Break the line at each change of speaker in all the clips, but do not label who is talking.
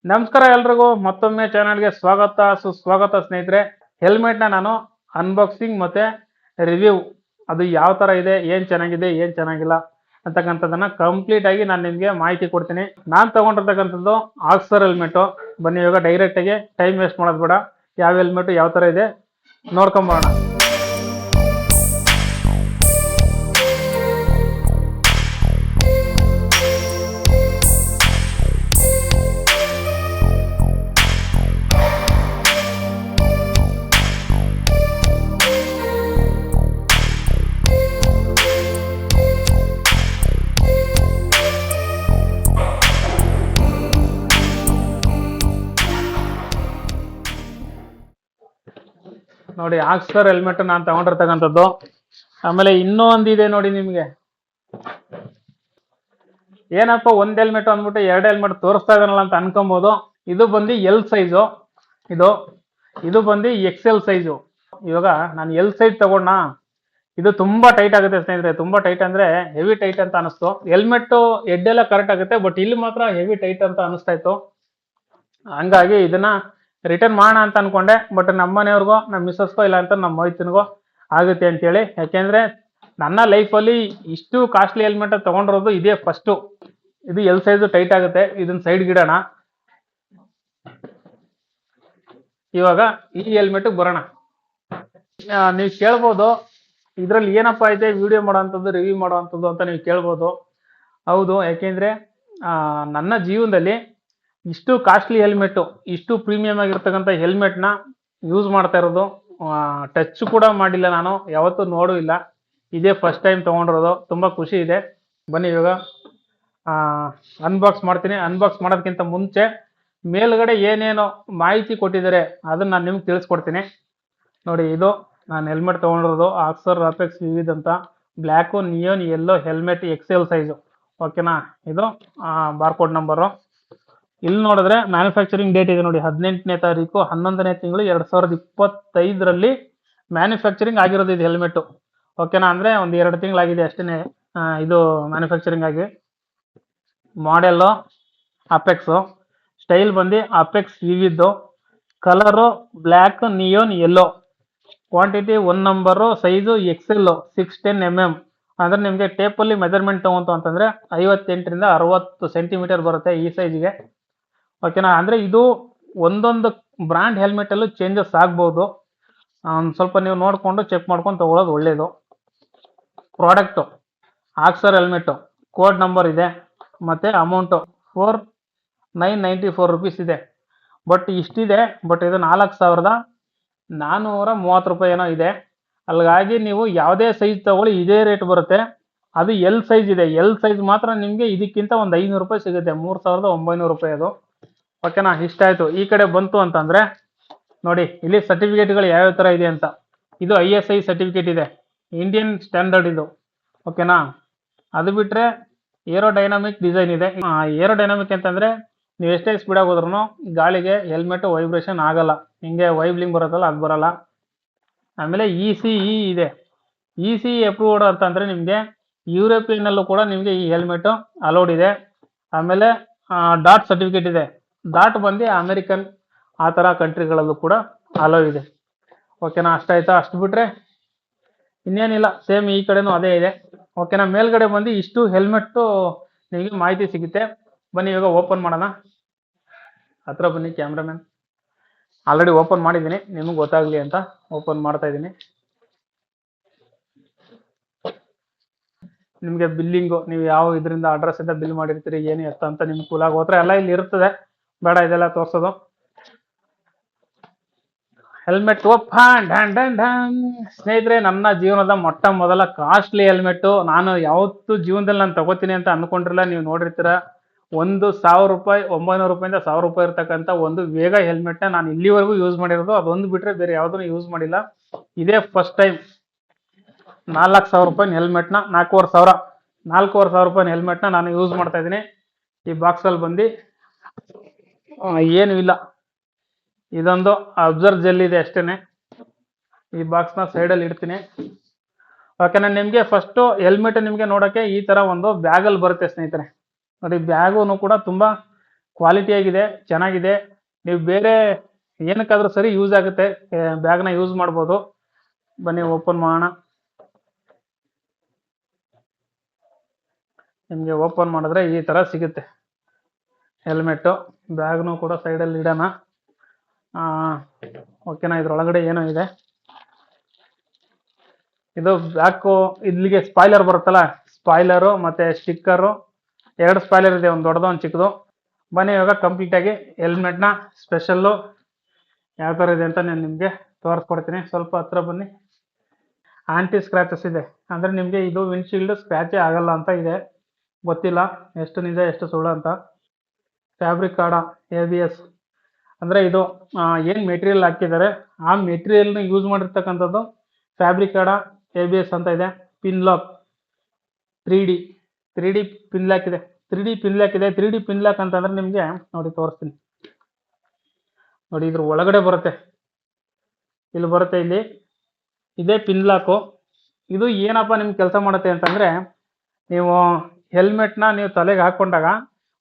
ನಮಸ್ಕಾರ ಎಲ್ರಿಗೂ ಮತ್ತೊಮ್ಮೆ ಚಾನಲ್ಗೆ ಸ್ವಾಗತ ಸುಸ್ವಾಗತ ಸ್ನೇಹಿತರೆ. ಹೆಲ್ಮೆಟ್ನ ನಾನು ಅನ್ಬಾಕ್ಸಿಂಗ್ ಮತ್ತೆ ರಿವ್ಯೂ ಅದು ಯಾವ ಥರ ಇದೆ, ಏನು ಚೆನ್ನಾಗಿದೆ ಏನು ಚೆನ್ನಾಗಿಲ್ಲ ಅಂತಕ್ಕಂಥದ್ದನ್ನು ಕಂಪ್ಲೀಟ್ ಆಗಿ ನಾನು ನಿಮಗೆ ಮಾಹಿತಿ ಕೊಡ್ತೀನಿ. ನಾನು ತೊಗೊಂಡಿರ್ತಕ್ಕಂಥದ್ದು ಆಕ್ಸರ್ ಹೆಲ್ಮೆಟು. ಬನ್ನಿ ಇವಾಗ ಡೈರೆಕ್ಟಾಗಿ ಟೈಮ್ ವೇಸ್ಟ್ ಮಾಡೋದು ಬೇಡ, ಯಾವ ಹೆಲ್ಮೆಟು ಯಾವ ಥರ ಇದೆ ನೋಡ್ಕೊಂಬೋಣ. ನೋಡಿ, ಆಕ್ಸ್ಫರ್ ಹೆಲ್ಮೆಟ್ ನಾನು ತಗೊಂಡಿರ್ತಕ್ಕಂಥದ್ದು. ಆಮೇಲೆ ಇನ್ನೂ ಒಂದಿದೆ ನೋಡಿ ನಿಮಗೆ. ಏನಪ್ಪ ಒಂದ್ ಹೆಲ್ಮೆಟ್ ಅಂದ್ಬಿಟ್ಟು ಎರಡು ಹೆಲ್ಮೆಟ್ ತೋರಿಸ್ತಾ ಇದ್ದಾನಲ್ಲ ಅಂತ ಅನ್ಕೊಬಹುದು. ಇದು ಬಂದು ಎಲ್ ಸೈಜು, ಇದು ಬಂದು XL ಸೈಜು. ಇವಾಗ ನಾನು ಎಲ್ ಸೈಜ್ ತಗೊಂಡ, ಇದು ತುಂಬಾ ಟೈಟ್ ಆಗುತ್ತೆ ಸ್ನೇಹಿತರೆ. ತುಂಬಾ ಟೈಟ್ ಅಂದ್ರೆ ಹೆವಿ ಟೈಟ್ ಅಂತ ಅನಿಸ್ತು. ಹೆಲ್ಮೆಟ್ ಹೆಡ್ ಎಲ್ಲ ಕರೆಕ್ಟ್ ಆಗುತ್ತೆ, ಬಟ್ ಇಲ್ಲಿ ಮಾತ್ರ ಹೆವಿ ಟೈಟ್ ಅಂತ ಅನಿಸ್ತಾ ಇತ್ತು. ಹಂಗಾಗಿ ಇದನ್ನ ರಿಟರ್ನ್ ಮಾಡೋಣ ಅಂತ ಅನ್ಕೊಂಡೆ. ಬಟ್ ನಮ್ಮ ಮನೆಯವ್ರಿಗೋ ನಮ್ಮ ಮಿಸ್ಸಸ್ಗೋ ಇಲ್ಲ ಅಂತ ನಮ್ಮ ಮೈತನಿಗೋ ಆಗುತ್ತೆ ಅಂತೇಳಿ. ಯಾಕೆಂದ್ರೆ ನನ್ನ ಲೈಫಲ್ಲಿ ಇಷ್ಟು ಕಾಸ್ಟ್ಲಿ ಹೆಲ್ಮೆಟ್ ತಗೊಂಡಿರೋದು ಇದೇ ಫಸ್ಟು. ಇದು ಎಲ್ ಸೈಜು ಟೈಟ್ ಆಗುತ್ತೆ. ಇದನ್ನ ಸೈಡ್ ಗಿಡೋಣ. ಇವಾಗ ಈ ಹೆಲ್ಮೆಟ್ ಬರೋಣ. ನೀವು ಕೇಳ್ಬೋದು, ಇದ್ರಲ್ಲಿ ಏನಪ್ಪಾ ಇದೆ ವಿಡಿಯೋ ಮಾಡೋವಂಥದ್ದು ರಿವ್ಯೂ ಮಾಡೋವಂಥದ್ದು ಅಂತ ನೀವು ಕೇಳ್ಬೋದು. ಹೌದು, ಯಾಕೆಂದ್ರೆ ನನ್ನ ಜೀವನದಲ್ಲಿ ಇಷ್ಟು ಕಾಸ್ಟ್ಲಿ ಹೆಲ್ಮೆಟ್, ಇಷ್ಟು ಪ್ರೀಮಿಯಂ ಆಗಿರ್ತಕ್ಕಂಥ ಹೆಲ್ಮೆಟ್ನ ಯೂಸ್ ಮಾಡ್ತಾ ಇರೋದು, ಟಚ್ ಕೂಡ ಮಾಡಿಲ್ಲ, ನಾನು ಯಾವತ್ತೂ ನೋಡೂ ಇಲ್ಲ. ಇದೇ ಫಸ್ಟ್ ಟೈಮ್ ತೊಗೊಂಡಿರೋದು. ತುಂಬ ಖುಷಿ ಇದೆ. ಬನ್ನಿ ಇವಾಗ ಅನ್ಬಾಕ್ಸ್ ಮಾಡ್ತೀನಿ. ಅನ್ಬಾಕ್ಸ್ ಮಾಡೋದಕ್ಕಿಂತ ಮುಂಚೆ ಮೇಲ್ಗಡೆ ಏನೇನೋ ಮಾಹಿತಿ ಕೊಟ್ಟಿದ್ದಾರೆ ಅದನ್ನು ನಾನು ನಿಮ್ಗೆ ತಿಳಿಸ್ಕೊಡ್ತೀನಿ. ನೋಡಿ, ಇದು ನಾನು ಹೆಲ್ಮೆಟ್ ತೊಗೊಂಡಿರೋದು ಆಕ್ಸರ್ ಅಪೆಕ್ಸ್ ವಿವಿದ್ ಅಂತ, black neon yellow helmet XL size. ಓಕೆನಾ? ಇದು ಬಾರ್ಕೋಡ್ ನಂಬರು. ಇಲ್ಲಿ ನೋಡಿದ್ರೆ ಮ್ಯಾನುಫ್ಯಾಕ್ಚರಿಂಗ್ ಡೇಟ್ ಇದೆ ನೋಡಿ, 18ನೇ ತಾರೀಕು 11ನೇ ತಿಂಗಳು 2025ರಲ್ಲಿ ಮ್ಯಾನುಫ್ಯಾಕ್ಚರಿಂಗ್ ಆಗಿರೋದು ಇದು ಹೆಲ್ಮೆಟ್. ಓಕೆನಾ? ಅಂದರೆ ಒಂದು 2 ತಿಂಗಳಾಗಿದೆ ಅಷ್ಟೇ ಇದು ಮ್ಯಾನುಫ್ಯಾಕ್ಚರಿಂಗ್ ಆಗಿ. ಮಾಡೆಲ್ಲು ಅಪೆಕ್ಸು, ಸ್ಟೈಲ್ ಬಂದು ಅಪೆಕ್ಸ್ ವಿವಿದ್ದು, colour black neon yellow, quantity 1 number, size XL 610 mm. ಅಂದರೆ ನಿಮಗೆ ಟೇಪಲ್ಲಿ ಮೆಜರ್ಮೆಂಟ್ ತೊಗೊಂತು ಅಂತಂದರೆ 58ರಿಂದ 60 ಸೆಂಟಿಮೀಟರ್ ಬರುತ್ತೆ ಈ ಸೈಜ್ಗೆ. ಓಕೆನಾ? ಅಂದರೆ ಇದು ಒಂದೊಂದು ಬ್ರ್ಯಾಂಡ್ ಹೆಲ್ಮೆಟಲ್ಲೂ ಚೇಂಜಸ್ ಆಗ್ಬೋದು. ಸ್ವಲ್ಪ ನೀವು ನೋಡಿಕೊಂಡು ಚೆಕ್ ಮಾಡ್ಕೊಂಡು ತೊಗೊಳ್ಳೋದು ಒಳ್ಳೆಯದು. Product Axor helmet, code number ಇದೆ, ಮತ್ತು ಅಮೌಂಟು 4994 ರುಪೀಸ್ ಇದೆ. ಬಟ್ ಇಷ್ಟಿದೆ, ಬಟ್ ಇದು 4430 ರೂಪಾಯಿ ಏನೋ ಇದೆ. ಅಲ್ಲಿಗಾಗಿ ನೀವು ಯಾವುದೇ ಸೈಜ್ ತಗೊಳ್ಳಿ ಇದೇ ರೇಟ್ ಬರುತ್ತೆ. ಅದು ಎಲ್ ಸೈಜ್ ಇದೆ. ಎಲ್ ಸೈಜ್ ಮಾತ್ರ ನಿಮಗೆ ಇದಕ್ಕಿಂತ ಒಂದು 500 ರೂಪಾಯಿ ಸಿಗುತ್ತೆ, 3900 ರೂಪಾಯಿ ಅದು. ಓಕೆನಾ? ಇಷ್ಟ ಆಯಿತು. ಈ ಕಡೆ ಬಂತು ಅಂತಂದರೆ ನೋಡಿ, ಇಲ್ಲಿ ಸರ್ಟಿಫಿಕೇಟ್ಗಳು ಯಾವ್ಯಾವ ಥರ ಇದೆ ಅಂತ. ಇದು ISI ಸರ್ಟಿಫಿಕೇಟ್ ಇದೆ, ಇಂಡಿಯನ್ ಸ್ಟ್ಯಾಂಡರ್ಡ್ ಇದು. ಓಕೆನಾ? ಅದು ಬಿಟ್ಟರೆ ಏರೋಡೈನಾಮಿಕ್ ಡಿಸೈನ್ ಇದೆ. ಏರೋಡೈನಾಮಿಕ್ ಅಂತಂದರೆ ನೀವು ಎಷ್ಟೇ ಸ್ಪೀಡಾಗಿ ಹೋದ್ರೂ ಗಾಳಿಗೆ ಹೆಲ್ಮೆಟ್ ವೈಬ್ರೇಷನ್ ಆಗಲ್ಲ, ಹಿಂಗೆ ವೈಬ್ಲಿಂಗ್ ಬರುತ್ತಲ್ಲ ಅದು ಬರಲ್ಲ. ಆಮೇಲೆ ECE ಇದೆ. ECE ಅಪ್ರೂವ್ಡ್ ಅಂತಂದರೆ ನಿಮಗೆ ಯುರೋಪಿಯನ್ನಲ್ಲೂ ಕೂಡ ನಿಮಗೆ ಈ ಹೆಲ್ಮೆಟ್ ಅಲೌಡ್ ಇದೆ. ಆಮೇಲೆ ಡಾಟ್ ಸರ್ಟಿಫಿಕೇಟ್ ಇದೆ. ಡಾಟ್ ಬಂದು ಅಮೆರಿಕನ್ ಆ ಥರ ಕಂಟ್ರಿಗಳಲ್ಲೂ ಕೂಡ ಅಲೋ ಇದೆ. ಓಕೆನಾ? ಅಷ್ಟಾಯ್ತಾ? ಅಷ್ಟು ಬಿಟ್ಟರೆ ಇನ್ನೇನಿಲ್ಲ, ಸೇಮ್ ಈ ಕಡೆನೂ ಅದೇ ಇದೆ. ಓಕೆನಾ? ಮೇಲ್ಗಡೆ ಬಂದು ಇಷ್ಟು ಹೆಲ್ಮೆಟ್ಟು ನಿಮಗೆ ಮಾಹಿತಿ ಸಿಗುತ್ತೆ. ಬನ್ನಿ ಇವಾಗ ಓಪನ್ ಮಾಡೋಣ. ಹತ್ರ ಬನ್ನಿ ಕ್ಯಾಮ್ರಾಮನ್. ಆಲ್ರೆಡಿ ಓಪನ್ ಮಾಡಿದ್ದೀನಿ, ನಿಮಗೆ ಗೊತ್ತಾಗಲಿ ಅಂತ ಓಪನ್ ಮಾಡ್ತಾ ಇದ್ದೀನಿ. ನಿಮಗೆ ಬಿಲ್ಲಿಂಗು, ನೀವು ಯಾವ ಇದರಿಂದ ಅಡ್ರೆಸ್ಸಿಂದ ಬಿಲ್ ಮಾಡಿರ್ತೀರಿ, ಏನು ಎತ್ತ ಅಂತ ನಿಮ್ಗೆ ಕೂಲಾಗಿ ಹೋದ್ರೆ ಎಲ್ಲ ಇಲ್ಲಿ ಇರ್ತದೆ. ಬೇಡ ಇದೆಲ್ಲ ತೋರಿಸೋದು. Helmet open. ಸ್ನೇಹಿತರೆ, ನನ್ನ ಜೀವನದ ಮೊಟ್ಟ ಮೊದಲ ಕಾಸ್ಟ್ಲಿ ಹೆಲ್ಮೆಟ್ಟು. ನಾನು ಯಾವತ್ತೂ ಜೀವನದಲ್ಲಿ ನಾನು ತಗೋತೀನಿ ಅಂತ ಅಂದ್ಕೊಂಡಿರಲಿಲ್ಲ. ನೀವು ನೋಡಿರ್ತೀರ, 1000 ರೂಪಾಯಿ, 900 ರೂಪಾಯಿಂದ 1000 ರೂಪಾಯಿ ಇರ್ತಕ್ಕಂಥ ಒಂದು ವೇಗ ಹೆಲ್ಮೆಟ್ನ ನಾನು ಇಲ್ಲಿವರೆಗೂ ಯೂಸ್ ಮಾಡಿರೋದು. ಅದೊಂದು ಬಿಟ್ಟರೆ ಬೇರೆ ಯಾವುದನ್ನು ಯೂಸ್ ಮಾಡಿಲ್ಲ. ಇದೇ ಫಸ್ಟ್ ಟೈಮ್ 4000 ರೂಪಾಯಿನ ಹೆಲ್ಮೆಟ್ನ, 4500 ರೂಪಾಯಿನ ಹೆಲ್ಮೆಟ್ನ ನಾನು ಯೂಸ್ ಮಾಡ್ತಾ ಇದ್ದೀನಿ. ಈ ಬಾಕ್ಸಲ್ಲಿ ಬಂದು ಏನೂ ಇಲ್ಲ, ಇದೊಂದು ಅಬ್ಸರ್ವ್ ಜೆಲ್ ಇದೆ ಅಷ್ಟೇ. ಈ ಬಾಕ್ಸ್ನ ಸೈಡಲ್ಲಿ ಇಡ್ತೀನಿ. ಓಕೆನಾ? ನಿಮಗೆ ಫಸ್ಟು ಹೆಲ್ಮೆಟ್ ನಿಮಗೆ ನೋಡೋಕ್ಕೆ ಈ ಥರ ಒಂದು ಬ್ಯಾಗಲ್ಲಿ ಬರುತ್ತೆ ಸ್ನೇಹಿತರೆ. ನೋಡಿ, ಬ್ಯಾಗು ಕೂಡ ತುಂಬ ಕ್ವಾಲಿಟಿಯಾಗಿದೆ, ಚೆನ್ನಾಗಿದೆ. ನೀವು ಬೇರೆ ಏನಕ್ಕಾದ್ರೂ ಸರಿ ಯೂಸ್ ಆಗುತ್ತೆ, ಬ್ಯಾಗ್ನ ಯೂಸ್ ಮಾಡ್ಬೋದು. ಬನ್ನಿ ಓಪನ್ ಮಾಡೋಣ. ನಿಮಗೆ ಓಪನ್ ಮಾಡಿದ್ರೆ ಈ ಥರ ಸಿಗುತ್ತೆ ಹೆಲ್ಮೆಟ್ಟು. ಬ್ಯಾಗ್ನು ಕೂಡ ಸೈಡಲ್ಲಿ ಇಡೋಣ. ಓಕೆನಾ, ಇದ್ರೊಳಗಡೆ ಏನೋ ಇದೆ. ಇದು ಬ್ಯಾಕು, ಇಲ್ಲಿಗೆ ಸ್ಪಾಯ್ಲರ್ ಬರುತ್ತಲ್ಲ, ಸ್ಪಾಯ್ಲರು ಮತ್ತು ಸ್ಟಿಕ್ಕರು, 2 ಸ್ಪಾಯ್ಲರ್ ಇದೆ, ಒಂದು ದೊಡ್ಡದು ಒಂದು ಚಿಕ್ಕದು. ಬನ್ನಿ ಇವಾಗ ಕಂಪ್ಲೀಟಾಗಿ ಹೆಲ್ಮೆಟ್ನ ಸ್ಪೆಷಲ್ಲು ಯಾವ ಥರ ಇದೆ ಅಂತ ನಾನು ನಿಮಗೆ ತೋರಿಸ್ಕೊಡ್ತೀನಿ. ಸ್ವಲ್ಪ ಹತ್ರ ಬನ್ನಿ. ಆಂಟಿ ಸ್ಕ್ರ್ಯಾಚಸ್ ಇದೆ, ಅಂದರೆ ನಿಮಗೆ ಇದು ವಿಂಡ್ಶೀಲ್ಡ್ ಸ್ಕ್ರ್ಯಾಚೇ ಆಗಲ್ಲ ಅಂತ ಇದೆ. ಗೊತ್ತಿಲ್ಲ ಎಷ್ಟು ನಿಜ ಎಷ್ಟು ಸುಳ್ಳು ಅಂತ. ಫ್ಯಾಬ್ರಿಕ್ ಕಾರ್ಡ ABS, ಅಂದರೆ ಇದು ಏನು ಮೆಟೀರಿಯಲ್ ಹಾಕಿದ್ದಾರೆ ಆ ಮೆಟೀರಿಯಲ್ನ ಯೂಸ್ ಮಾಡಿರ್ತಕ್ಕಂಥದ್ದು ಫ್ಯಾಬ್ರಿಕ್ ಕಾರ್ಡ ABS ಅಂತ ಇದೆ. Pin lock 3D pin lock ಇದೆ. 3D ಪಿನ್ ಲಾಕ್ ಅಂತಂದ್ರೆ ನಿಮಗೆ ನೋಡಿ ತೋರಿಸ್ತೀನಿ. ನೋಡಿ ಇದ್ರ ಒಳಗಡೆ ಬರುತ್ತೆ, ಇಲ್ಲಿ ಬರುತ್ತೆ, ಇಲ್ಲಿ ಇದೇ ಪಿನ್ ಲಾಕು. ಇದು ಏನಪ್ಪ ನಿಮ್ಗೆ ಕೆಲಸ ಮಾಡುತ್ತೆ ಅಂತಂದರೆ, ನೀವು ಹೆಲ್ಮೆಟ್ನ ನೀವು ತಲೆಗೆ ಹಾಕ್ಕೊಂಡಾಗ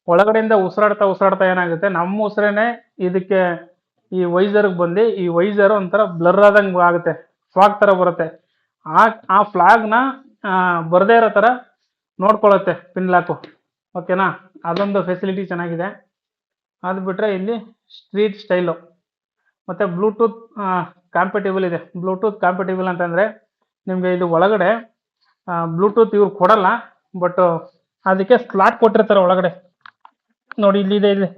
ಒಳಗಡೆಯಿಂದ ಉಸಿರಾಡ್ತಾ ಏನಾಗುತ್ತೆ, ನಮ್ಮ ಉಸಿರೇನೆ ಇದಕ್ಕೆ ಈ ವೈಸರ್ಗೆ ಬಂದು ಈ ವೈಸರ್ ಒಂಥರ ಬ್ಲರ್ ಆದಂಗೆ ಆಗುತ್ತೆ, ಫ್ಲಾಗ್ ಥರ ಬರುತ್ತೆ. ಆ ಫ್ಲಾಗ್ನ ಬರದೇ ಇರೋ ಥರ ನೋಡ್ಕೊಳ್ಳುತ್ತೆ ಪಿನ್ ಲಾಕು. ಓಕೆನಾ, ಅದೊಂದು ಫೆಸಿಲಿಟಿ ಚೆನ್ನಾಗಿದೆ. ಅದು ಬಿಟ್ಟರೆ ಇಲ್ಲಿ ಸ್ಟ್ರೀಟ್ ಸ್ಟೈಲು ಮತ್ತು ಬ್ಲೂಟೂತ್ ಕಾಂಪೇಟೇಬಲ್ ಇದೆ. ಬ್ಲೂಟೂತ್ ಕಾಂಪೇಟೇಬಲ್ ಅಂತಂದರೆ ನಿಮಗೆ ಇದು ಒಳಗಡೆ ಬ್ಲೂಟೂತ್ ಇವ್ರು ಕೊಡಲ್ಲ, ಬಟ್ ಅದಕ್ಕೆ ಸ್ಲಾಟ್ ಕೊಟ್ಟಿರ್ತಾರೆ ಒಳಗಡೆ. ನೋಡಿ ಇಲ್ಲಿದೆ, ಇಲ್ಲಿ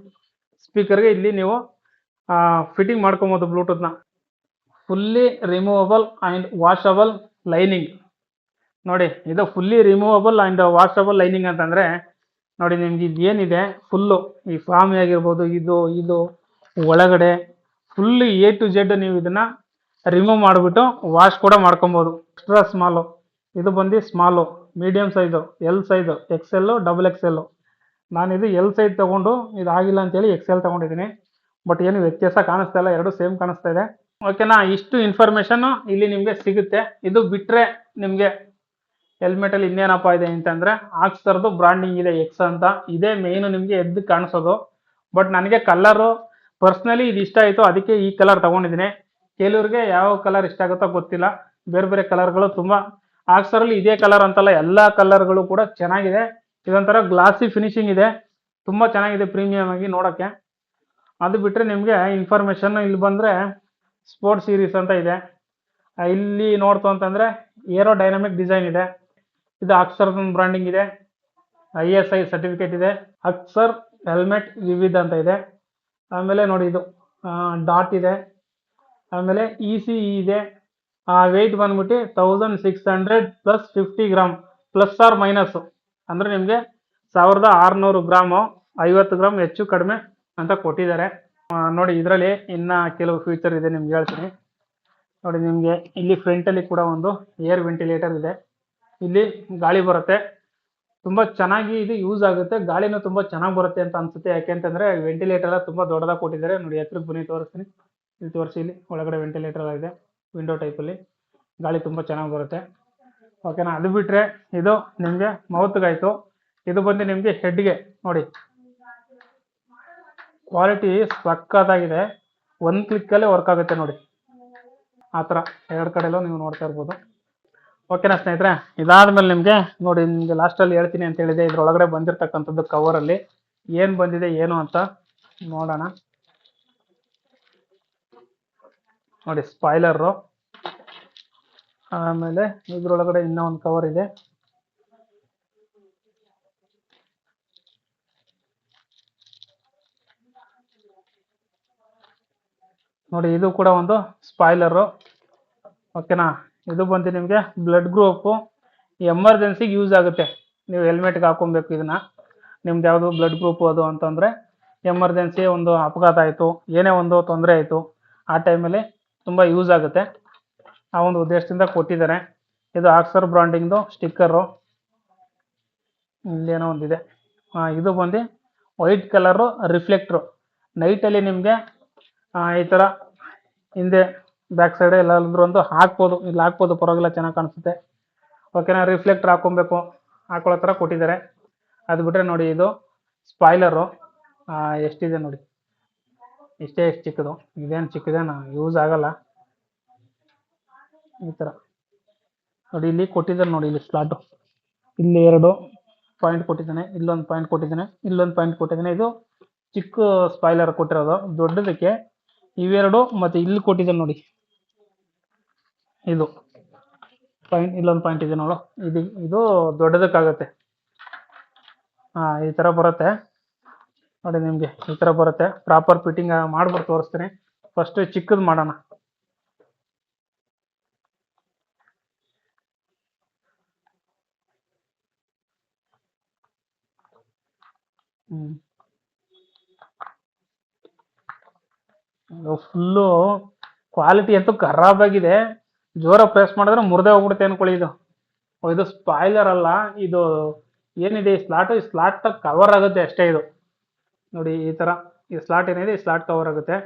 ಸ್ಪೀಕರ್ಗೆ ಇಲ್ಲಿ ನೀವು ಫಿಟ್ಟಿಂಗ್ ಮಾಡ್ಕೊಬೋದು ಬ್ಲೂಟೂತ್ನ. Fully removable and washable lining. ನೋಡಿ ಇದು fully removable and washable lining ಅಂತಂದರೆ ನೋಡಿ ನಿಮ್ಗೆ ಇದು ಏನಿದೆ ಫುಲ್ಲು ಈ ಫಾರ್ಮಿ ಆಗಿರ್ಬೋದು, ಇದು ಒಳಗಡೆ ಫುಲ್ಲು A to Z ನೀವು ಇದನ್ನು ರಿಮೂವ್ ಮಾಡಿಬಿಟ್ಟು ವಾಶ್ ಕೂಡ ಮಾಡ್ಕೊಬೋದು. ಎಕ್ಸ್ಟ್ರಾ ಸ್ಮಾಲು, ಇದು ಬಂದು small, medium size, L size, XL, XXL. ನಾನಿದು L size ತೊಗೊಂಡು ಇದಾಗಿಲ್ಲ ಅಂತೇಳಿ XL ತೊಗೊಂಡಿದ್ದೀನಿ. ಬಟ್ ಏನು ವ್ಯತ್ಯಾಸ ಕಾಣಿಸ್ತಾ ಇಲ್ಲ, ಎರಡು ಸೇಮ್ ಕಾಣಿಸ್ತಾ ಇದೆ. ಓಕೆನಾ, ಇಷ್ಟು ಇನ್ಫಾರ್ಮೇಷನ್ನು ಇಲ್ಲಿ ನಿಮಗೆ ಸಿಗುತ್ತೆ. ಇದು ಬಿಟ್ಟರೆ ನಿಮಗೆ ಹೆಲ್ಮೆಟಲ್ಲಿ ಇನ್ನೇನಪ್ಪ ಇದೆ ಅಂತಂದರೆ ಆಕ್ಸರ್ದು ಬ್ರಾಂಡಿಂಗ್ ಇದೆ, X ಅಂತ. ಇದೇ ಮೇಯ್ನು ನಿಮಗೆ ಎದ್ದು ಕಾಣಿಸೋದು. ಬಟ್ ನನಗೆ ಕಲರು ಪರ್ಸ್ನಲಿ ಇದು ಇಷ್ಟ ಆಯಿತು, ಅದಕ್ಕೆ ಈ ಕಲರ್ ತೊಗೊಂಡಿದ್ದೀನಿ. ಕೆಲವ್ರಿಗೆ ಯಾವ ಕಲರ್ ಇಷ್ಟ ಆಗುತ್ತೋ ಗೊತ್ತಿಲ್ಲ, ಬೇರೆ ಬೇರೆ ಕಲರ್ಗಳು ತುಂಬ. ಆಕ್ಸರಲ್ಲಿ ಇದೇ ಕಲರ್ ಅಂತಲ್ಲ, ಎಲ್ಲ ಕಲರ್ಗಳು ಕೂಡ ಚೆನ್ನಾಗಿದೆ. ಇದೊಂಥರ ಗ್ಲಾಸಿ ಫಿನಿಶಿಂಗ್ ಇದೆ, ತುಂಬ ಚೆನ್ನಾಗಿದೆ ಪ್ರೀಮಿಯಮ್ ಆಗಿ ನೋಡೋಕ್ಕೆ. ಅದು ಬಿಟ್ಟರೆ ನಿಮಗೆ ಇನ್ಫಾರ್ಮೇಷನ್ ಇಲ್ಲಿ ಬಂದರೆ ಸ್ಪೋರ್ಟ್ಸ್ ಸೀರೀಸ್ ಅಂತ ಇದೆ. ಇಲ್ಲಿ ನೋಡ್ತು ಅಂತಂದರೆ ಏರೋ ಡೈನಾಮಿಕ್ ಡಿಸೈನ್ ಇದೆ. ಇದು ಅಕ್ಸರ್ದು ಬ್ರಾಂಡಿಂಗ್ ಇದೆ, ISI ಸರ್ಟಿಫಿಕೇಟ್ ಇದೆ. ಅಕ್ಸರ್ ಹೆಲ್ಮೆಟ್ ವಿವಿಧ ಅಂತ ಇದೆ. ಆಮೇಲೆ ನೋಡಿ ಇದು ಡಾಟ್ ಇದೆ. ಆಮೇಲೆ ECE ಇದೆ. ವೆಯ್ಟ್ ಬಂದ್ಬಿಟ್ಟು 1600 + 50 ಗ್ರಾಮ್ ಪ್ಲಸ್ ಆರ್ ಮೈನಸ್ಸು, ಅಂದರೆ ನಿಮಗೆ 1600 ಗ್ರಾಮು, 50 ಗ್ರಾಮ್ ಹೆಚ್ಚು ಕಡಿಮೆ ಅಂತ ಕೊಟ್ಟಿದ್ದಾರೆ. ನೋಡಿ ಇದರಲ್ಲಿ ಇನ್ನು ಕೆಲವು ಫೀಚರ್ ಇದೆ ನಿಮ್ಗೆ ಹೇಳ್ತೀನಿ. ನೋಡಿ ನಿಮಗೆ ಇಲ್ಲಿ ಫ್ರಂಟಲ್ಲಿ ಕೂಡ ಒಂದು ಏರ್ ವೆಂಟಿಲೇಟರ್ ಇದೆ. ಇಲ್ಲಿ ಗಾಳಿ ಬರುತ್ತೆ, ತುಂಬ ಚೆನ್ನಾಗಿ ಇದು ಯೂಸ್ ಆಗುತ್ತೆ. ಗಾಳಿನೂ ತುಂಬ ಚೆನ್ನಾಗಿ ಬರುತ್ತೆ ಅಂತ ಅನಿಸುತ್ತೆ. ಯಾಕೆಂತಂದರೆ ವೆಂಟಿಲೇಟರ್ ತುಂಬ ದೊಡ್ಡದಾಗಿ ಕೊಟ್ಟಿದ್ದಾರೆ. ನೋಡಿ ಹತ್ರಕ್ಕೆ ಬನ್ನಿ ತೋರಿಸ್ತೀನಿ. ಇಲ್ಲಿ ತೋರಿಸಿ, ಇಲ್ಲಿ ಒಳಗಡೆ ವೆಂಟಿಲೇಟರ್ ಇದೆ, ವಿಂಡೋ ಟೈಪಲ್ಲಿ ಗಾಳಿ ತುಂಬ ಚೆನ್ನಾಗಿ ಬರುತ್ತೆ. ಓಕೆನಾ, ಅದು ಬಿಟ್ಟರೆ ಇದು ನಿಮಗೆ ಮೌತ್ಗಾಯಿತು. ಇದು ಬಂದು ನಿಮಗೆ ಹೆಡ್ಗೆ ನೋಡಿ ಕ್ವಾಲಿಟಿ ಸಕ್ಕತ್ತಾಗಿದೆ, ಒಂದು ಕ್ಲಿಕ್ಕಲ್ಲೇ ವರ್ಕ್ ಆಗುತ್ತೆ ನೋಡಿ. ಆ ಥರ ಎರಡು ಕಡೆಯಲ್ಲೂ ನೀವು ನೋಡ್ತಾ ಇರ್ಬೋದು. ಓಕೆನಾ ಸ್ನೇಹಿತರೆ, ಇದಾದಮೇಲೆ ನಿಮಗೆ ನೋಡಿ, ನಿಮಗೆ ಲಾಸ್ಟಲ್ಲಿ ಹೇಳ್ತೀನಿ ಅಂತ ಹೇಳಿದೆ. ಇದರೊಳಗಡೆ ಬಂದಿರತಕ್ಕಂಥದ್ದು ಕವರಲ್ಲಿ ಏನು ಬಂದಿದೆ ಏನು ಅಂತ ನೋಡೋಣ. ನೋಡಿ ಸ್ಪಾಯ್ಲರು, ಆಮೇಲೆ ಇದರೊಳಗಡೆ ಇನ್ನೂ ಒಂದು ಕವರ್ ಇದೆ. ನೋಡಿ ಇದು ಕೂಡ ಒಂದು ಸ್ಪಾಯ್ಲರು. ಓಕೆನಾ, ಇದು ಬಂದು ನಿಮಗೆ ಬ್ಲಡ್ ಗ್ರೂಪು, ಎಮರ್ಜೆನ್ಸಿಗೆ ಯೂಸ್ ಆಗುತ್ತೆ. ನೀವು ಹೆಲ್ಮೆಟ್ಗೆ ಹಾಕೊಬೇಕು ಇದನ್ನು. ನಿಮ್ದು ಯಾವುದು ಬ್ಲಡ್ ಗ್ರೂಪು ಅದು ಅಂತಂದರೆ ಎಮರ್ಜೆನ್ಸಿ, ಒಂದು ಅಪಘಾತ ಆಯಿತು, ಏನೇ ಒಂದು ತೊಂದರೆ ಆಯಿತು, ಆ ಟೈಮಲ್ಲಿ ತುಂಬ ಯೂಸ್ ಆಗುತ್ತೆ. ಆ ಒಂದು ಉದ್ದೇಶದಿಂದ ಕೊಟ್ಟಿದ್ದಾರೆ. ಇದು ಆಕ್ಸರ್ ಬ್ರಾಂಡಿಂಗ್ದು ಸ್ಟಿಕ್ಕರು. ಇಲ್ಲೇನೋ ಒಂದಿದೆ. ಇದು ಬಂದು ವೈಟ್ ಕಲರು ರಿಫ್ಲೆಕ್ಟ್ರು. ನೈಟಲ್ಲಿ ನಿಮಗೆ ಈ ಥರ ಹಿಂದೆ ಬ್ಯಾಕ್ ಸೈಡ್ ಎಲ್ಲಾದ್ರೂ ಒಂದು ಹಾಕ್ಬೋದು, ಇಲ್ಲಿ ಹಾಕ್ಬೋದು, ಪರವಾಗಿಲ್ಲ, ಚೆನ್ನಾಗಿ ಕಾಣಿಸುತ್ತೆ. ಓಕೆನಾ, ರಿಫ್ಲೆಕ್ಟ್ರ್ ಹಾಕ್ಕೊಬೇಕು, ಹಾಕೊಳ್ಳೋ ಥರ ಕೊಟ್ಟಿದ್ದಾರೆ. ಅದು ಬಿಟ್ಟರೆ ನೋಡಿ ಇದು ಸ್ಪಾಯ್ಲರು. ಎಷ್ಟಿದೆ ನೋಡಿ, ಇಷ್ಟೇ ಎಷ್ಟು ಚಿಕ್ಕದು, ಇದೇನು ಚಿಕ್ಕದೇನು ಯೂಸ್ ಆಗಲ್ಲ. ಈ ಥರ ನೋಡಿ, ಇಲ್ಲಿ ಕೊಟ್ಟಿದ್ದಾರೆ ನೋಡಿ, ಇಲ್ಲಿ ಸ್ಲಾಟು, ಇಲ್ಲಿ 2 ಪಾಯಿಂಟ್ ಕೊಟ್ಟಿದ್ದಾನೆ, ಇಲ್ಲೊಂದು ಪಾಯಿಂಟ್ ಕೊಟ್ಟಿದ್ದಾನೆ, ಇಲ್ಲೊಂದು ಪಾಯಿಂಟ್ ಕೊಟ್ಟಿದ್ದಾನೆ. ಇದು ಚಿಕ್ಕ ಸ್ಪಾಯ್ಲರ್ ಕೊಟ್ಟಿರೋದು. ದೊಡ್ಡದಕ್ಕೆ ಇವೆರಡು ಮತ್ತು ಇಲ್ಲಿ ಕೊಟ್ಟಿದ್ದಾನೆ ನೋಡಿ, ಇದು ಪಾಯಿಂಟ್, ಇಲ್ಲೊಂದು ಪಾಯಿಂಟ್ ಇದೆ ನೋಡು, ಇದು ದೊಡ್ಡದಕ್ಕಾಗತ್ತೆ. ಈ ಥರ ಬರುತ್ತೆ ನೋಡಿ, ನಿಮಗೆ ಈ ಥರ ಬರುತ್ತೆ. ಪ್ರಾಪರ್ ಫಿಟ್ಟಿಂಗ್ ಮಾಡ್ಬಿಟ್ಟು ತೋರಿಸ್ತೀನಿ. ಫಸ್ಟ್ ಚಿಕ್ಕದು ಮಾಡೋಣ. ಫುಲ್ಲು ಕ್ವಾಲಿಟಿ ಅಂತೂ ಖರಾಬ್ ಆಗಿದೆ. ಜೋರ ಪ್ರೆಸ್ ಮಾಡಿದ್ರೆ ಮುರಿದೇ ಹೋಗ್ಬಿಡುತ್ತೆ ಅನ್ಕೊಳ್ಳಿ. ಇದು ಸ್ಪಾಯ್ಲರ್ ಅಲ್ಲ, ಇದು ಏನಿದೆ ಈ ಸ್ಲಾಟ್ ಕವರ್ ಆಗುತ್ತೆ ಅಷ್ಟೇ. ಇದು ನೋಡಿ, ಈ ತರ ಈ ಸ್ಲಾಟ್ ಏನಿದೆ, ಈ ಸ್ಲಾಟ್ ಕವರ್ ಆಗುತ್ತೆ.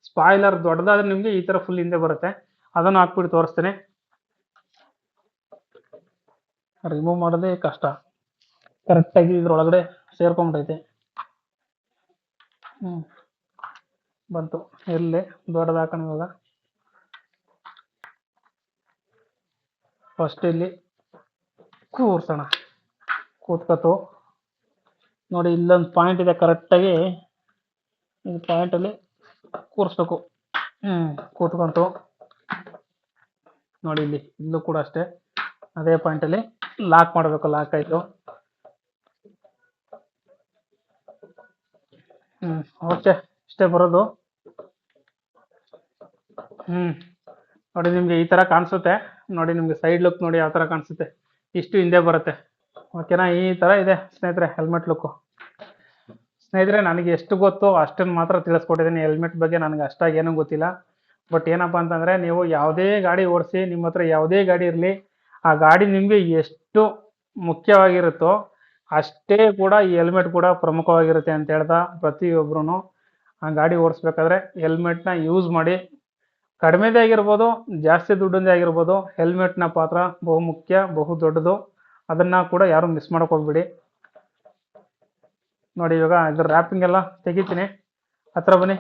ಸ್ಪಾಯ್ಲರ್ ದೊಡ್ಡದಾದ್ರೆ ನಿಮ್ಗೆ ಈ ತರ ಫುಲ್ ಹಿಂದೆ ಬರುತ್ತೆ. ಅದನ್ನು ಹಾಕ್ಬಿಟ್ಟು ತೋರಿಸ್ತೇನೆ. ರಿಮೂವ್ ಮಾಡೋದೇ ಕಷ್ಟ, ಕರೆಕ್ಟಾಗಿ ಇದ್ರೊಳಗಡೆ ಸೇರ್ಕೊಂಡ್ಬಿಟ್ಟೈತೆ. ಬಂತು, ಎಲ್ಲಿ ದೊಡ್ಡದು ಹಾಕೋಣ ಇವಾಗ. ಫಸ್ಟ್ ಇಲ್ಲಿ ಕೂರ್ಸೋಣ, ಕೂತ್ಕತ್ತು ನೋಡಿ. ಇಲ್ಲೊಂದು ಪಾಯಿಂಟ್ ಇದೆ, ಕರೆಕ್ಟಾಗಿ ಈ ಪಾಯಿಂಟಲ್ಲಿ ಕೂರಿಸ್ಬೇಕು. ಕೂತ್ಕೊಂತು ನೋಡಿ. ಇಲ್ಲೂ ಕೂಡ ಅಷ್ಟೇ, ಅದೇ ಪಾಯಿಂಟಲ್ಲಿ ಲಾಕ್ ಮಾಡಬೇಕು. ಲಾಕ್ ಆಯಿತು. ಓಕೆ, ಇಷ್ಟೇ ಬರೋದು. ನೋಡಿ, ನಿಮಗೆ ಈ ಥರ ಕಾಣಿಸುತ್ತೆ ನೋಡಿ. ನಿಮಗೆ ಸೈಡ್ ಲುಕ್ ನೋಡಿ ಯಾವ ಥರ ಕಾಣಿಸುತ್ತೆ, ಇಷ್ಟು ಹಿಂದೆ ಬರುತ್ತೆ. ಓಕೆನಾ? ಈ ಥರ ಇದೆ ಸ್ನೇಹಿತರೆ ಹೆಲ್ಮೆಟ್ ಲುಕ್ಕು. ಸ್ನೇಹಿತರೆ, ನನಗೆ ಎಷ್ಟು ಗೊತ್ತೋ ಅಷ್ಟನ್ನು ಮಾತ್ರ ತಿಳಿಸ್ಕೊಟ್ಟಿದ್ದೀನಿ. ಹೆಲ್ಮೆಟ್ ಬಗ್ಗೆ ನನಗೆ ಅಷ್ಟಾಗಿ ಏನೂ ಗೊತ್ತಿಲ್ಲ. ಬಟ್ ಏನಪ್ಪ ಅಂತಂದರೆ, ನೀವು ಯಾವುದೇ ಗಾಡಿ ಓಡಿಸಿ, ನಿಮ್ಮ ಹತ್ರ ಯಾವುದೇ ಗಾಡಿ ಇರಲಿ, ಆ ಗಾಡಿ ನಿಮಗೆ ಎಷ್ಟು ಮುಖ್ಯವಾಗಿರುತ್ತೋ ಅಷ್ಟೇ ಕೂಡ ಈ ಹೆಲ್ಮೆಟ್ ಕೂಡ ಪ್ರಮುಖವಾಗಿರುತ್ತೆ ಅಂತ ಹೇಳ್ತಾ, ಪ್ರತಿಯೊಬ್ಬರೂ ಆ ಗಾಡಿ ಓಡಿಸ್ಬೇಕಾದ್ರೆ ಹೆಲ್ಮೆಟ್ನ ಯೂಸ್ ಮಾಡಿ. ಕಡಿಮೆದೇ ಆಗಿರ್ಬೋದು, ಜಾಸ್ತಿ ದುಡ್ಡಂದೇ ಆಗಿರ್ಬೋದು, ಹೆಲ್ಮೆಟ್ನ ಪಾತ್ರ ಬಹುಮುಖ್ಯ, ಬಹು ದೊಡ್ಡದು. ಅದನ್ನು ಕೂಡ ಯಾರು ಮಿಸ್ ಮಾಡೋಕೆ ಹೋಗ್ಬೇಡಿ ನೋಡಿ. ಇವಾಗ ಇದ್ರ ರ್ಯಾಪಿಂಗ್ ಎಲ್ಲ ತೆಗಿತೀನಿ, ಹತ್ರ ಬನ್ನಿ.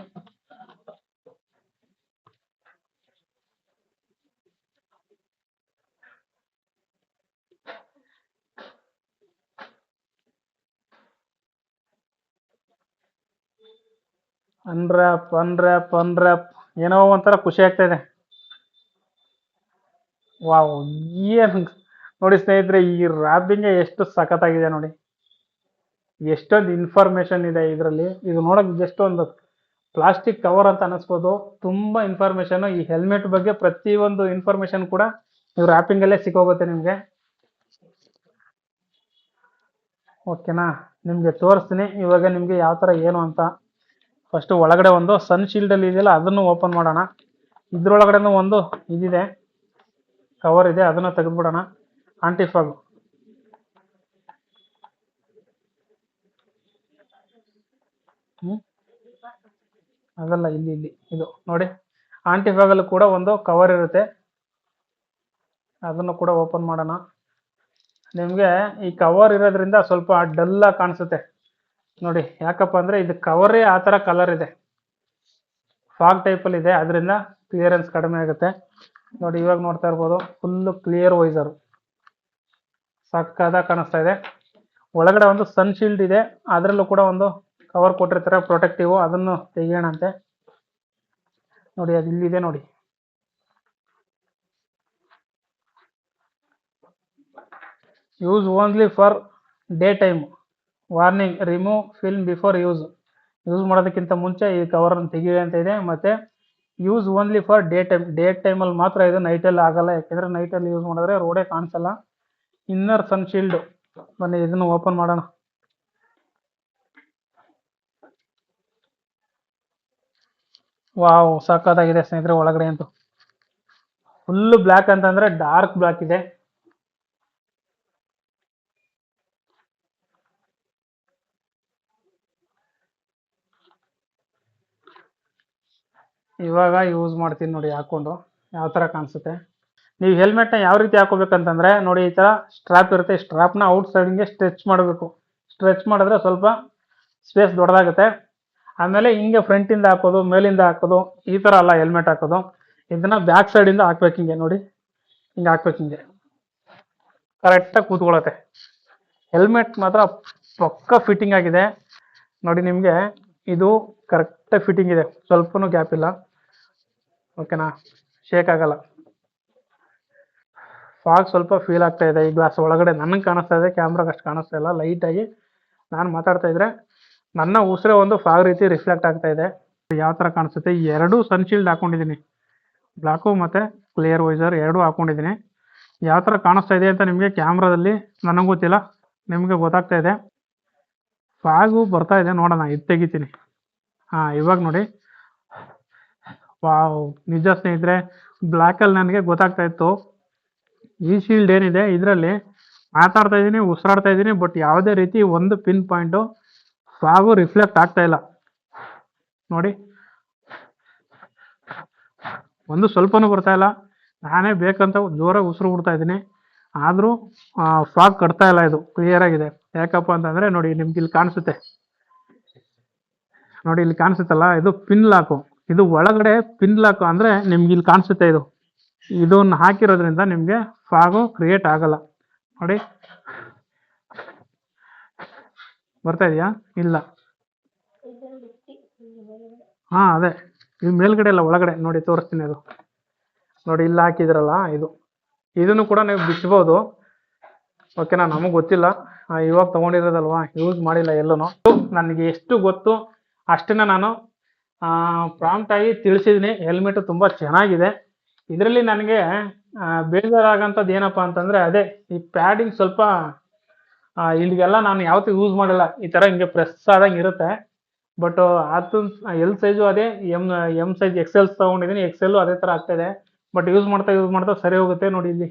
ಅನ್ರ್ಯಾಪ್ ಏನೋ ಒಂಥರ ಖುಷಿ ಆಗ್ತಾ ಇದೆ. ವಾವ್, ಏನು ನೋಡಿ ಸ್ನೇಹಿತರೆ, ಈ ರ್ಯಾಪಿಂಗ್ ಎಷ್ಟು ಸಖತ್ತಾಗಿದೆ ನೋಡಿ. ಎಷ್ಟೊಂದು ಇನ್ಫಾರ್ಮೇಶನ್ ಇದೆ ಇದರಲ್ಲಿ. ಇದು ನೋಡೋಕೆ ಜಸ್ಟ್ ಒಂದು ಪ್ಲಾಸ್ಟಿಕ್ ಕವರ್ ಅಂತ ಅನ್ನಿಸ್ಬೋದು, ತುಂಬ ಇನ್ಫಾರ್ಮೇಶನ್. ಈ ಹೆಲ್ಮೆಟ್ ಬಗ್ಗೆ ಪ್ರತಿಯೊಂದು ಇನ್ಫಾರ್ಮೇಶನ್ ಕೂಡ ನೀವು ರ್ಯಾಪಿಂಗಲ್ಲೇ ಸಿಕ್ಕೋಗುತ್ತೆ ನಿಮಗೆ. ಓಕೆನಾ? ನಿಮಗೆ ತೋರಿಸ್ತೀನಿ ಇವಾಗ ನಿಮಗೆ ಯಾವ ಥರ ಏನು ಅಂತ. ಫಸ್ಟು ಒಳಗಡೆ ಒಂದು ಸನ್ ಶೀಲ್ಡಲ್ಲಿ ಇದೆಯಲ್ಲ, ಅದನ್ನು ಓಪನ್ ಮಾಡೋಣ. ಇದ್ರೊಳಗಡೆನೂ ಒಂದು ಇದಿದೆ, ಕವರ್ ಇದೆ, ಅದನ್ನು ತೆಗೆದುಬಿಡೋಣ. ಆಂಟಿಫಾಗ್ ಅದಲ್ಲ, ಇಲ್ಲಿ ಇದು ನೋಡಿ. ಆಂಟಿಫಾಗಲ್ಲೂ ಕೂಡ ಒಂದು ಕವರ್ ಇರುತ್ತೆ, ಅದನ್ನು ಕೂಡ ಓಪನ್ ಮಾಡೋಣ. ನಿಮಗೆ ಈ ಕವರ್ ಇರೋದ್ರಿಂದ ಸ್ವಲ್ಪ ಡಲ್ಲಾಗಿ ಕಾಣಿಸುತ್ತೆ ನೋಡಿ. ಯಾಕಪ್ಪ ಅಂದರೆ ಇದು ಕವರೇ ಆ ಥರ ಕಲರ್ ಇದೆ, ಫಾಗ್ ಟೈಪಲ್ಲಿ ಇದೆ, ಅದರಿಂದ ಕ್ಲಿಯರೆನ್ಸ್ ಕಡಿಮೆ ಆಗುತ್ತೆ ನೋಡಿ. ಇವಾಗ ನೋಡ್ತಾ ಇರ್ಬೋದು, ಫುಲ್ಲು ಕ್ಲಿಯರ್ ವೈಸರು ಸಕ್ಕದಾಗಿ ಕಾಣಿಸ್ತಾ ಇದೆ. ಒಳಗಡೆ ಒಂದು ಸನ್ ಶೀಲ್ಡ್ ಇದೆ, ಅದರಲ್ಲೂ ಕೂಡ ಒಂದು ಕವರ್ ಕೊಟ್ಟಿರ್ತಾರೆ ಪ್ರೊಟೆಕ್ಟಿವ್, ಅದನ್ನು ತೆಗಿಯೋಣಂತೆ ನೋಡಿ. ಅದು ಇಲ್ಲಿದೆ ನೋಡಿ. Use only for day time, warning, remove film before use ಮಾಡೋದಕ್ಕಿಂತ ಮುಂಚೆ ಈ ಕವರನ್ನು ತೆಗಿ ಅಂತ ಇದೆ. ಮತ್ತು ಯೂಸ್ ಓನ್ಲಿ ಫಾರ್ ಡೇ ಟೈಮಲ್ಲಿ ಮಾತ್ರ ಇದು, ನೈಟಲ್ಲಿ ಆಗಲ್ಲ. ಯಾಕೆಂದರೆ ನೈಟಲ್ಲಿ ಯೂಸ್ ಮಾಡಿದ್ರೆ ರೋಡೇ ಕಾಣಿಸಲ್ಲ. ಇನ್ನರ್ ಸನ್ ಶೀಲ್ಡು, ಬನ್ನಿ ಇದನ್ನು ಓಪನ್ ಮಾಡೋಣ. ವಾವ್, ಸಕ್ಕತ್ತಾಗಿದೆ ಸ್ನೇಹಿತರೆ. ಒಳಗಡೆ ಅಂತೂ ಫುಲ್ಲು ಬ್ಲ್ಯಾಕ್ ಅಂತಂದರೆ ಡಾರ್ಕ್ ಬ್ಲ್ಯಾಕ್ ಇದೆ. ಇವಾಗ ಯೂಸ್ ಮಾಡ್ತೀನಿ ನೋಡಿ, ಹಾಕ್ಕೊಂಡು ಯಾವ ಥರ ಕಾಣಿಸುತ್ತೆ. ನೀವು ಹೆಲ್ಮೆಟ್ನ ಯಾವ ರೀತಿ ಹಾಕೋಬೇಕಂತಂದರೆ ನೋಡಿ, ಈ ಥರ ಸ್ಟ್ರಾಪ್ ಇರುತ್ತೆ. ಸ್ಟ್ರಾಪ್ನ ಔಟ್ ಸೈಡಿಗೆ ಸ್ಟ್ರೆಚ್ ಮಾಡಬೇಕು. ಸ್ಟ್ರೆಚ್ ಮಾಡಿದ್ರೆ ಸ್ವಲ್ಪ ಸ್ಪೇಸ್ ದೊಡ್ಡದಾಗುತ್ತೆ. ಆಮೇಲೆ ಹಿಂಗೆ ಫ್ರಂಟಿಂದ ಹಾಕೋದು, ಮೇಲಿಂದ ಹಾಕೋದು, ಈ ಥರ ಅಲ್ಲ ಹೆಲ್ಮೆಟ್ ಹಾಕೋದು. ಇದನ್ನ ಬ್ಯಾಕ್ ಸೈಡಿಂದ ಹಾಕ್ಬೇಕು, ಹಿಂಗೆ ನೋಡಿ, ಹಿಂಗೆ ಹಾಕ್ಬೇಕು, ಹಿಂಗೆ ಕರೆಕ್ಟಾಗಿ ಕೂತ್ಕೊಳ್ಳುತ್ತೆ. ಹೆಲ್ಮೆಟ್ ಮಾತ್ರ ಪಕ್ಕ ಫಿಟ್ಟಿಂಗ್ ಆಗಿದೆ ನೋಡಿ. ನಿಮಗೆ ಇದು ಕರೆಕ್ಟಾಗಿ ಫಿಟ್ಟಿಂಗ್ ಇದೆ, ಸ್ವಲ್ಪನೂ ಗ್ಯಾಪ್ ಇಲ್ಲ. ಓಕೆನಾ, ಶೇಕ್ ಆಗಲ್ಲ. ಫಾಗ್ ಸ್ವಲ್ಪ ಫೀಲ್ ಆಗ್ತಾ ಇದೆ ಈ ಗ್ಲಾಸ್ ಒಳಗಡೆ, ನನಗೆ ಕಾಣಿಸ್ತಾ ಇದೆ, ಕ್ಯಾಮ್ರಾಗೆ ಅಷ್ಟು ಕಾಣಿಸ್ತಾ ಇಲ್ಲ. ಲೈಟಾಗಿ ನಾನು ಮಾತಾಡ್ತಾ ಇದ್ರೆ ನನ್ನ ಉಸಿರೇ ಒಂದು ಫಾಗ್ ರೀತಿ ರಿಫ್ಲೆಕ್ಟ್ ಆಗ್ತಾ ಇದೆ. ಯಾವ ಥರ ಕಾಣಿಸುತ್ತೆ, ಈ ಎರಡೂ ಸನ್ಶೀಲ್ಡ್ ಹಾಕೊಂಡಿದ್ದೀನಿ, ಬ್ಲ್ಯಾಕು ಮತ್ತು ಕ್ಲಿಯರ್ ವೈಸರ್ ಎರಡೂ ಹಾಕೊಂಡಿದ್ದೀನಿ. ಯಾವ ಥರ ಕಾಣಿಸ್ತಾ ಇದೆ ಅಂತ ನಿಮಗೆ ಕ್ಯಾಮ್ರಾದಲ್ಲಿ ನನಗೆ ಗೊತ್ತಿಲ್ಲ, ನಿಮಗೆ ಗೊತ್ತಾಗ್ತಾ ಇದೆ. ಫಾಗು ಬರ್ತಾ ಇದೆ, ನೋಡೋಣ, ಇದು ತೆಗಿತೀನಿ. ಹಾಂ, ಇವಾಗ ನೋಡಿ, ವಾವ್, ನಿಜ ಸ್ನೇಹಿತರೆ, ಬ್ಲ್ಯಾಕಲ್ಲಿ ನನಗೆ ಗೊತ್ತಾಗ್ತಾ ಇತ್ತು. ಈ ಶೀಲ್ಡ್ ಏನಿದೆ ಇದರಲ್ಲಿ ಮಾತಾಡ್ತಾ ಇದ್ದೀನಿ, ಉಸಿರಾಡ್ತಾ ಇದ್ದೀನಿ, ಬಟ್ ಯಾವುದೇ ರೀತಿ ಒಂದು ಪಿನ್ ಪಾಯಿಂಟು ಫಾಗು ರಿಫ್ಲೆಕ್ಟ್ ಆಗ್ತಾ ಇಲ್ಲ ನೋಡಿ. ಒಂದು ಸ್ವಲ್ಪನೂ ಬರ್ತಾ ಇಲ್ಲ. ನಾನೇ ಬೇಕಂತ ಜೋರಾಗಿ ಉಸಿರು ಬಿಡ್ತಾ ಇದ್ದೀನಿ, ಆದರೂ ಫಾಗ್ ಕಟ್ತಾ ಇಲ್ಲ. ಇದು ಕ್ಲಿಯರ್ ಆಗಿದೆ. ಯಾಕಪ್ಪ ಅಂತಂದರೆ ನೋಡಿ, ನಿಮ್ಗೆ ಇಲ್ಲಿ ಕಾಣಿಸುತ್ತೆ ನೋಡಿ, ಇಲ್ಲಿ ಕಾಣಿಸುತ್ತಲ್ಲ, ಇದು ಪಿನ್ ಲಾಕು. ಇದು ಒಳಗಡೆ ಪಿನ್ ಲಾಕು ಅಂದರೆ ನಿಮ್ಗೆ ಇಲ್ಲಿ ಕಾಣಿಸುತ್ತೆ. ಇದನ್ನು ಹಾಕಿರೋದ್ರಿಂದ ನಿಮಗೆ ಫಾಗು ಕ್ರಿಯೇಟ್ ಆಗಲ್ಲ ನೋಡಿ. ಬರ್ತಾ ಇದೆಯಾ? ಇಲ್ಲ. ಹಾಂ, ಅದೇ ಇದು ಮೇಲ್ಗಡೆ ಎಲ್ಲ ಒಳಗಡೆ ನೋಡಿ, ತೋರಿಸ್ತೀನಿ. ಅದು ನೋಡಿ, ಇಲ್ಲಿ ಹಾಕಿದ್ರಲ್ಲ, ಇದನ್ನು ಕೂಡ ನೀವು ಬಿಚ್ಬೋದು. ಓಕೆನಾ, ನಮಗೆ ಗೊತ್ತಿಲ್ಲ, ಇವಾಗ ತೊಗೊಂಡಿರೋದಲ್ವಾ, ಯೂಸ್ ಮಾಡಿಲ್ಲ ಎಲ್ಲೂ. ನನಗೆ ಎಷ್ಟು ಗೊತ್ತು ಅಷ್ಟನ್ನ ನಾನು ಪ್ರಾಂಪ್ಟಾಗಿ ತಿಳಿಸಿದ್ದೀನಿ. ಹೆಲ್ಮೆಟ್ ತುಂಬ ಚೆನ್ನಾಗಿದೆ. ಇದರಲ್ಲಿ ನನಗೆ ಬೇಜಾರಾಗೋಂಥದ್ದು ಏನಪ್ಪ ಅಂತಂದರೆ ಅದೇ ಈ ಪ್ಯಾಡಿಂಗ್ ಸ್ವಲ್ಪ ಇಲ್ಲಿಗೆಲ್ಲ ನಾನು ಯಾವತ್ತೂ ಯೂಸ್ ಮಾಡಿಲ್ಲ. ಈ ಥರ ಹಿಂಗೆ ಪ್ರೆಸ್ ಆದಂಗೆ ಇರುತ್ತೆ. ಬಟ್ ಅದು ಎಲ್ ಸೈಜು ಅದೇ, ಎಮ್ ಸೈಜ್ ಎಕ್ಸೆಲ್ ತೊಗೊಂಡಿದ್ದೀನಿ, ಎಕ್ಸೆಲ್ಲು ಅದೇ ಥರ ಆಗ್ತಾಯಿದೆ. ಬಟ್ ಯೂಸ್ ಮಾಡ್ತಾ ಸರಿ ಹೋಗುತ್ತೆ ನೋಡಿ. ಇಲ್ಲಿ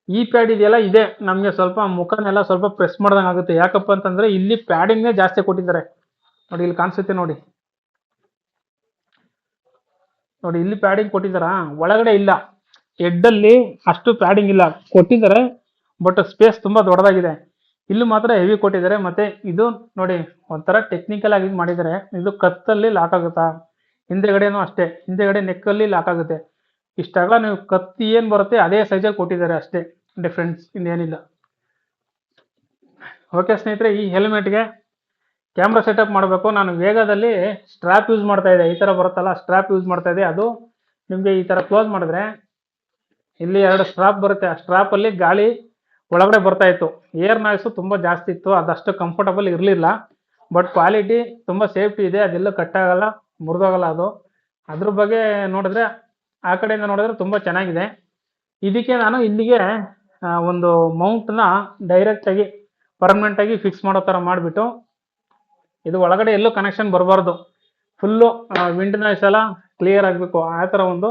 ಈ ಪ್ಯಾಡ್ ಇದೆಯಲ್ಲ, ಇದೆ ನಮಗೆ ಸ್ವಲ್ಪ ಮುಖನೆಲ್ಲ ಸ್ವಲ್ಪ ಪ್ರೆಸ್ ಮಾಡ್ದಂಗೆ ಆಗುತ್ತೆ. ಯಾಕಪ್ಪ ಅಂತಂದರೆ ಇಲ್ಲಿ ಪ್ಯಾಡಿಂಗೇ ಜಾಸ್ತಿ ಕೊಟ್ಟಿದ್ದಾರೆ ನೋಡಿ. ಇಲ್ಲಿ ಕಾಣಿಸುತ್ತೆ ನೋಡಿ, ಇಲ್ಲಿ ಪ್ಯಾಡಿಂಗ್ ಕೊಟ್ಟಿದ್ದಾರಾ, ಒಳಗಡೆ ಇಲ್ಲ. ಹೆಡ್ಡಲ್ಲಿ ಅಷ್ಟು ಪ್ಯಾಡಿಂಗ್ ಇಲ್ಲ, ಕೊಟ್ಟಿದ್ದಾರೆ ಬಟ್ ಸ್ಪೇಸ್ ತುಂಬ ದೊಡ್ಡದಾಗಿದೆ. ಇಲ್ಲಿ ಮಾತ್ರ ಹೆವಿ ಕೊಟ್ಟಿದ್ದಾರೆ. ಮತ್ತು ಇದು ನೋಡಿ, ಒಂಥರ ಟೆಕ್ನಿಕಲ್ ಆಗಿ ಮಾಡಿದ್ದಾರೆ. ಇದು ಕತ್ತಲ್ಲಿ ಲಾಕ್ ಆಗುತ್ತಾ, ಹಿಂದೆಗಡೆನೂ ಅಷ್ಟೇ, ಹಿಂದೆಗಡೆ ನೆಕ್ಕಲ್ಲಿ ಲಾಕ್ ಆಗುತ್ತೆ. ಇಷ್ಟಾಗಲ್ಲ ನೀವು ಕತ್ತಿ ಏನು ಬರುತ್ತೆ ಅದೇ ಸೈಜಲ್ಲಿ ಕೊಟ್ಟಿದ್ದಾರೆ, ಅಷ್ಟೇ ಡಿಫ್ರೆನ್ಸ್, ಇನ್ನೇನಿಲ್ಲ. ಓಕೆ ಸ್ನೇಹಿತರೆ, ಈ ಹೆಲ್ಮೆಟ್ಗೆ ಕ್ಯಾಮ್ರಾ ಸೆಟಪ್ ಮಾಡಬೇಕು. ನಾನು ವೇಗದಲ್ಲಿ ಸ್ಟ್ರ್ಯಾಪ್ ಯೂಸ್ ಮಾಡ್ತಾ ಇದ್ದೆ, ಈ ಥರ ಬರುತ್ತಲ್ಲ, ಸ್ಟ್ರ್ಯಾಪ್ ಯೂಸ್ ಮಾಡ್ತಾ ಇದ್ದೆ. ಅದು ನಿಮಗೆ ಈ ಥರ ಕ್ಲೋಸ್ ಮಾಡಿದ್ರೆ ಇಲ್ಲಿ 2 ಸ್ಟ್ರಾಪ್ ಬರುತ್ತೆ. ಆ ಸ್ಟ್ರಾಪಲ್ಲಿ ಗಾಳಿ ಒಳಗಡೆ ಬರ್ತಾ ಇತ್ತು. ಏರ್ ನಾಯ್ಸು ತುಂಬ ಜಾಸ್ತಿ ಇತ್ತು, ಅದಷ್ಟು ಕಂಫರ್ಟಬಲ್ ಇರಲಿಲ್ಲ. ಬಟ್ ಕ್ವಾಲಿಟಿ ತುಂಬ ಸೇಫ್ಟಿ ಇದೆ, ಅದೆಲ್ಲೂ ಕಟ್ಟಾಗಲ್ಲ, ಮುರಿದೋಗಲ್ಲ. ಅದ್ರ ಬಗ್ಗೆ ನೋಡಿದ್ರೆ, ಆ ಕಡೆಯಿಂದ ನೋಡಿದ್ರೆ ತುಂಬ ಚೆನ್ನಾಗಿದೆ. ಇದಕ್ಕೆ ನಾನು ಇಲ್ಲಿಗೆ ಒಂದು ಮೌಂಟ್ನ ಡೈರೆಕ್ಟಾಗಿ ಪರ್ಮನೆಂಟಾಗಿ ಫಿಕ್ಸ್ ಮಾಡೋ ಥರ ಮಾಡಿಬಿಟ್ಟು, ಇದು ಒಳಗಡೆ ಎಲ್ಲೂ ಕನೆಕ್ಷನ್ ಬರಬಾರ್ದು, ಫುಲ್ಲು ವಿಂಡ್ ನಾಯ್ಸ್ ಎಲ್ಲ ಕ್ಲಿಯರ್ ಆಗಬೇಕು. ಆ ಥರ ಒಂದು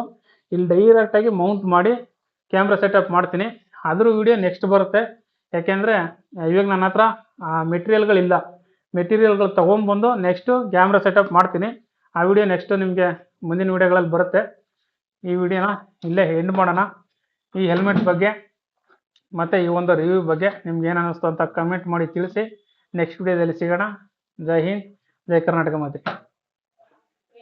ಇಲ್ಲಿ ಡೈರೆಕ್ಟಾಗಿ ಮೌಂಟ್ ಮಾಡಿ ಕ್ಯಾಮ್ರಾ ಸೆಟಪ್ ಮಾಡ್ತೀನಿ. ಅದ್ರ ವಿಡಿಯೋ ನೆಕ್ಸ್ಟ್ ಬರುತ್ತೆ. ಯಾಕೆಂದರೆ ಇವಾಗ ನನ್ನ ಹತ್ರ ಮೆಟೀರಿಯಲ್ಗಳಿಲ್ಲ. ಮೆಟೀರಿಯಲ್ಗಳು ತೊಗೊಂಬಂದು ನೆಕ್ಸ್ಟು ಕ್ಯಾಮ್ರಾ ಸೆಟಪ್ ಮಾಡ್ತೀನಿ. ಆ ವಿಡಿಯೋ ನೆಕ್ಸ್ಟು ನಿಮಗೆ ಮುಂದಿನ ವಿಡಿಯೋಗಳಲ್ಲಿ ಬರುತ್ತೆ. ಈ ವಿಡಿಯೋನ ಇಲ್ಲೇ ಎಂಡ್ ಮಾಡೋಣ. ಈ ಹೆಲ್ಮೆಟ್ ಬಗ್ಗೆ ಮತ್ತು ಈ ಒಂದು ರಿವ್ಯೂ ಬಗ್ಗೆ ನಿಮ್ಗೆ ಏನು ಅನ್ನಿಸ್ತು ಅಂತ ಕಮೆಂಟ್ ಮಾಡಿ ತಿಳಿಸಿ. ನೆಕ್ಸ್ಟ್ ವಿಡಿಯೋದಲ್ಲಿ ಸಿಗೋಣ. ಜೈ ಹಿಂದ್, ಜೈ ಕರ್ನಾಟಕ ಮಾತೆ.